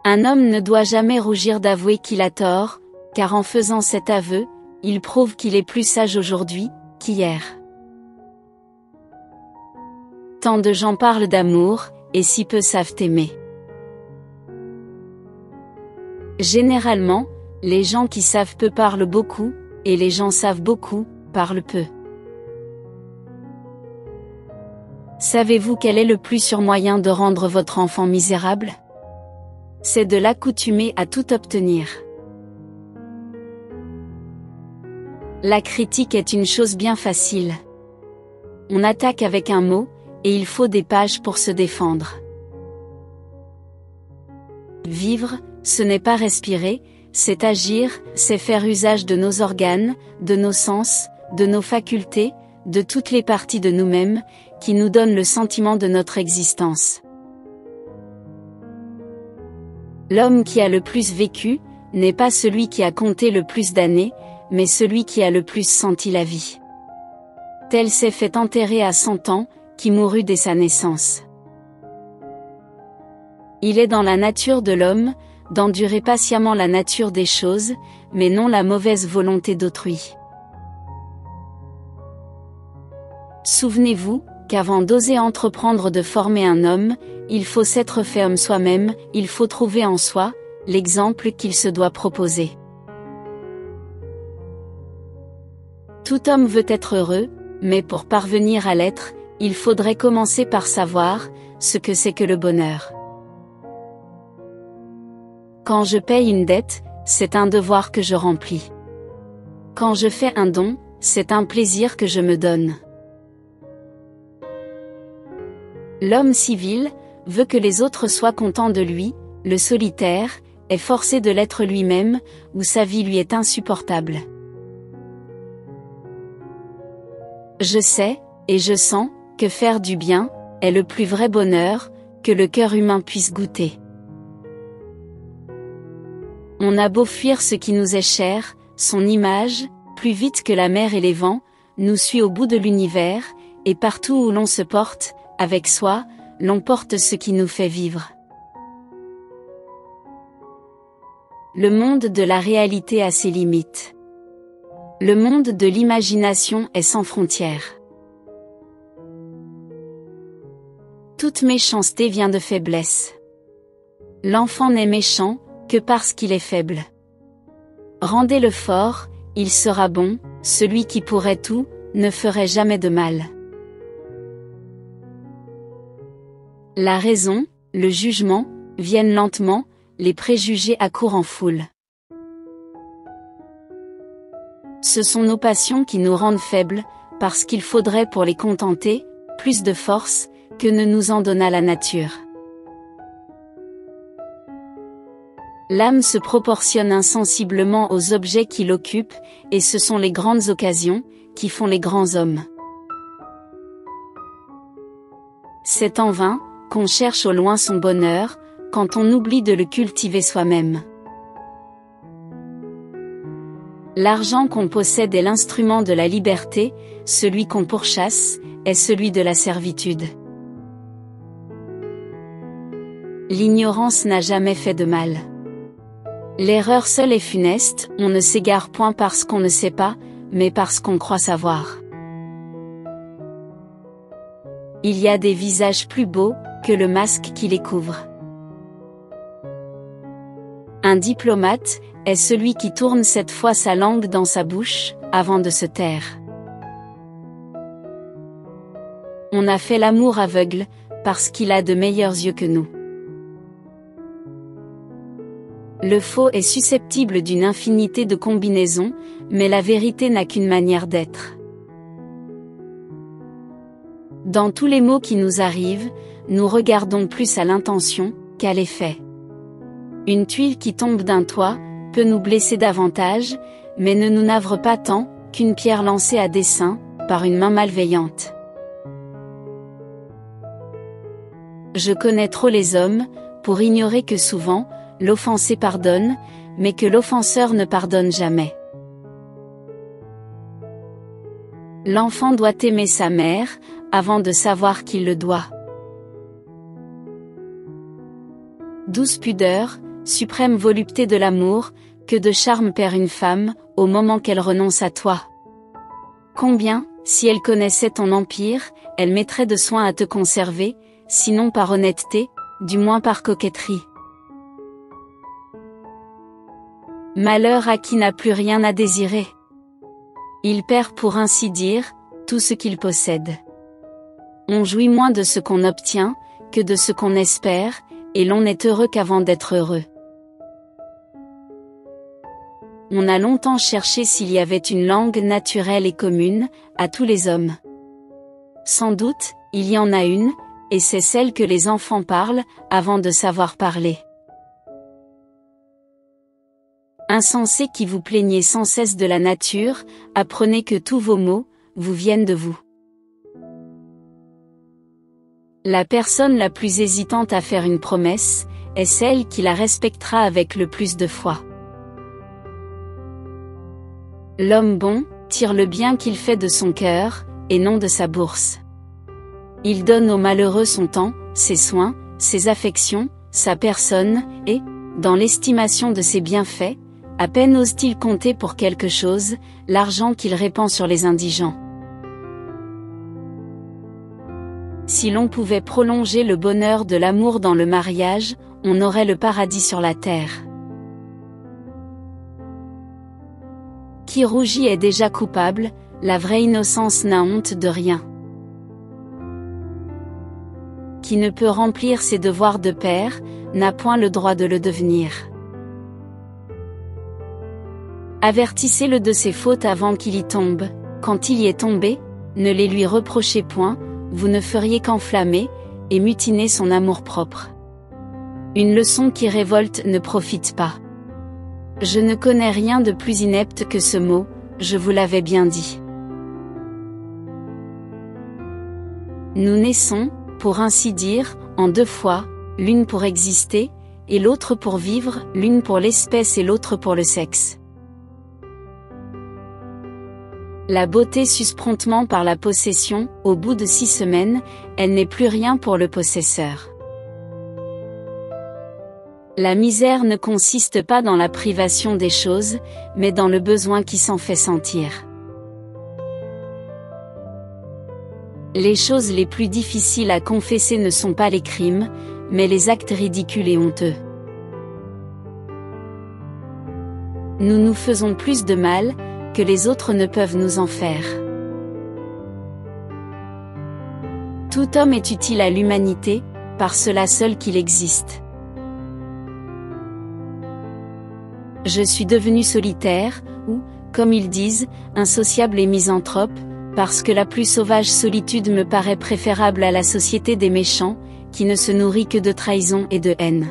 Un homme ne doit jamais rougir d'avouer qu'il a tort, car en faisant cet aveu, il prouve qu'il est plus sage aujourd'hui qu'hier. Tant de gens parlent d'amour, et si peu savent aimer. Généralement, les gens qui savent peu parlent beaucoup, et les gens savent beaucoup, parlent peu. Savez-vous quel est le plus sûr moyen de rendre votre enfant misérable? C'est de l'accoutumer à tout obtenir. La critique est une chose bien facile. On attaque avec un mot, et il faut des pages pour se défendre. Vivre, ce n'est pas respirer, c'est agir, c'est faire usage de nos organes, de nos sens, de nos facultés, de toutes les parties de nous-mêmes, qui nous donnent le sentiment de notre existence. L'homme qui a le plus vécu, n'est pas celui qui a compté le plus d'années, mais celui qui a le plus senti la vie. Tel s'est fait enterrer à 100 ans, qui mourut dès sa naissance. Il est dans la nature de l'homme, d'endurer patiemment la nature des choses, mais non la mauvaise volonté d'autrui. Souvenez-vous, qu'avant d'oser entreprendre de former un homme, il faut s'être fait homme soi-même, il faut trouver en soi, l'exemple qu'il se doit proposer. Tout homme veut être heureux, mais pour parvenir à l'être, il faudrait commencer par savoir ce que c'est que le bonheur. Quand je paye une dette, c'est un devoir que je remplis. Quand je fais un don, c'est un plaisir que je me donne. L'homme civil veut que les autres soient contents de lui, le solitaire est forcé de l'être lui-même, ou sa vie lui est insupportable. Je sais, et je sens, que faire du bien est le plus vrai bonheur que le cœur humain puisse goûter. On a beau fuir ce qui nous est cher, son image, plus vite que la mer et les vents, nous suit au bout de l'univers, et partout où l'on se porte, avec soi, l'on porte ce qui nous fait vivre. Le monde de la réalité a ses limites. Le monde de l'imagination est sans frontières. Toute méchanceté vient de faiblesse. L'enfant n'est méchant que parce qu'il est faible. Rendez-le fort, il sera bon, celui qui pourrait tout, ne ferait jamais de mal. La raison, le jugement, viennent lentement, les préjugés accourent en foule. Ce sont nos passions qui nous rendent faibles, parce qu'il faudrait pour les contenter, plus de force, que ne nous en donna la nature. L'âme se proportionne insensiblement aux objets qui l'occupent, et ce sont les grandes occasions, qui font les grands hommes. C'est en vain, qu'on cherche au loin son bonheur, quand on oublie de le cultiver soi-même. L'argent qu'on possède est l'instrument de la liberté, celui qu'on pourchasse, est celui de la servitude. L'ignorance n'a jamais fait de mal. L'erreur seule est funeste, on ne s'égare point parce qu'on ne sait pas, mais parce qu'on croit savoir. Il y a des visages plus beaux, que le masque qui les couvre. Un diplomate, est celui qui tourne cette fois sa langue dans sa bouche, avant de se taire. On a fait l'amour aveugle, parce qu'il a de meilleurs yeux que nous. Le faux est susceptible d'une infinité de combinaisons, mais la vérité n'a qu'une manière d'être. Dans tous les mots qui nous arrivent, nous regardons plus à l'intention qu'à l'effet. Une tuile qui tombe d'un toit peut nous blesser davantage, mais ne nous navre pas tant qu'une pierre lancée à dessein par une main malveillante. Je connais trop les hommes pour ignorer que souvent, l'offensé pardonne, mais que l'offenseur ne pardonne jamais. L'enfant doit aimer sa mère, avant de savoir qu'il le doit. Douce pudeur, suprême volupté de l'amour, que de charme perd une femme, au moment qu'elle renonce à toi. Combien, si elle connaissait ton empire, elle mettrait de soin à te conserver, sinon par honnêteté, du moins par coquetterie. Malheur à qui n'a plus rien à désirer. Il perd pour ainsi dire, tout ce qu'il possède. On jouit moins de ce qu'on obtient, que de ce qu'on espère, et l'on n'est heureux qu'avant d'être heureux. On a longtemps cherché s'il y avait une langue naturelle et commune, à tous les hommes. Sans doute, il y en a une, et c'est celle que les enfants parlent, avant de savoir parler. Insensés qui vous plaignez sans cesse de la nature, apprenez que tous vos maux, vous viennent de vous. La personne la plus hésitante à faire une promesse, est celle qui la respectera avec le plus de foi. L'homme bon, tire le bien qu'il fait de son cœur, et non de sa bourse. Il donne au malheureux son temps, ses soins, ses affections, sa personne, et, dans l'estimation de ses bienfaits, à peine ose-t-il compter pour quelque chose, l'argent qu'il répand sur les indigents. Si l'on pouvait prolonger le bonheur de l'amour dans le mariage, on aurait le paradis sur la terre. Qui rougit est déjà coupable, la vraie innocence n'a honte de rien. Qui ne peut remplir ses devoirs de père, n'a point le droit de le devenir. Avertissez-le de ses fautes avant qu'il y tombe, quand il y est tombé, ne les lui reprochez point, vous ne feriez qu'enflammer, et mutiner son amour-propre. Une leçon qui révolte ne profite pas. Je ne connais rien de plus inepte que ce mot, je vous l'avais bien dit. Nous naissons, pour ainsi dire, en deux fois, l'une pour exister, et l'autre pour vivre, l'une pour l'espèce et l'autre pour le sexe. La beauté s'use promptement par la possession, au bout de 6 semaines, elle n'est plus rien pour le possesseur. La misère ne consiste pas dans la privation des choses, mais dans le besoin qui s'en fait sentir. Les choses les plus difficiles à confesser ne sont pas les crimes, mais les actes ridicules et honteux. Nous nous faisons plus de mal, que les autres ne peuvent nous en faire. Tout homme est utile à l'humanité, par cela seul qu'il existe. Je suis devenu solitaire, ou, comme ils disent, insociable et misanthrope, parce que la plus sauvage solitude me paraît préférable à la société des méchants, qui ne se nourrit que de trahison et de haine.